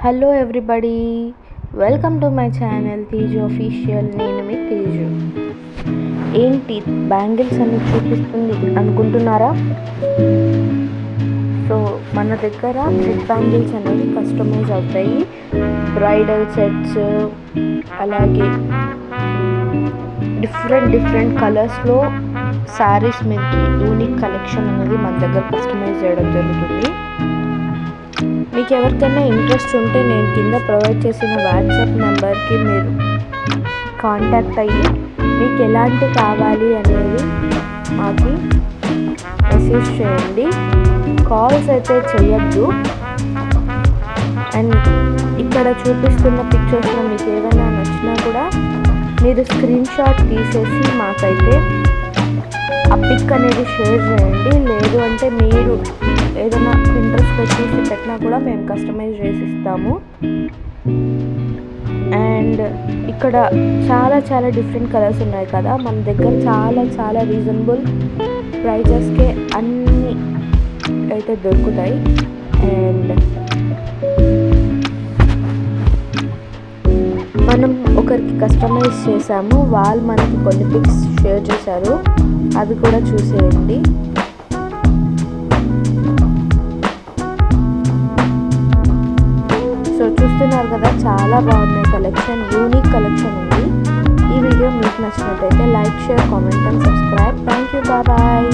Hello everybody, welcome to my channel Teju official. నేను మీ తేజు. ఏంటి bangles అన్ని చూపిస్తుంది అనుకుంటున్నారా? సో మన దగ్గర థ్రెడ్ బ్యాంగిల్స్ అనేవి కస్టమైజ్ అవుతాయి. బ్రైడల్ సెట్స్, అలాగే డిఫరెంట్ కలర్స్లో శారీస్ మీదకి యూనిక్ కలెక్షన్ అనేది మన దగ్గర కస్టమైజ్ చేయడం జరుగుతుంది. మీకు ఎవరికైనా ఇంట్రెస్ట్ ఉంటే నేను కింద ప్రొవైడ్ చేసిన వాట్సాప్ నెంబర్కి మీరు కాంటాక్ట్ అయ్యి మీకు ఎలాంటి కావాలి అనేది మాకు మెసేజ్ చేయండి. కాల్స్ అయితే చేయొద్దు. అండ్ ఇక్కడ చూపిస్తున్న పిక్చర్స్లో మీకు ఏదైనా నచ్చినా కూడా మీరు స్క్రీన్ షాట్ తీసేసి మాకైతే ఆ పిక్ అనేది షేర్ చేయండి. లేదు అంటే మీరు ఏదైనా ఇంట్రెస్ట్లో చూసి పెట్టినా కూడా మేము కస్టమైజ్ చేసి ఇస్తాము. అండ్ ఇక్కడ చాలా డిఫరెంట్ కలర్స్ ఉన్నాయి కదా, మన దగ్గర చాలా రీజనబుల్ ప్రైజెస్కే అన్నీ అయితే దొరుకుతాయి. అండ్ మనం ఒకరికి కస్టమైజ్ చేసాము, వాళ్ళు మనకి కొన్ని పిక్స్ షేర్ చేశారు, అవి కూడా చూసేయండి. సో చూస్తున్నారు కదా, చాలా బాగున్నాయి కలెక్షన్, యూనిక్ కలెక్షన్ ఉంది. ఈ వీడియో మీకు నచ్చినట్టయితే like, share, comment and subscribe. Thank you, bye.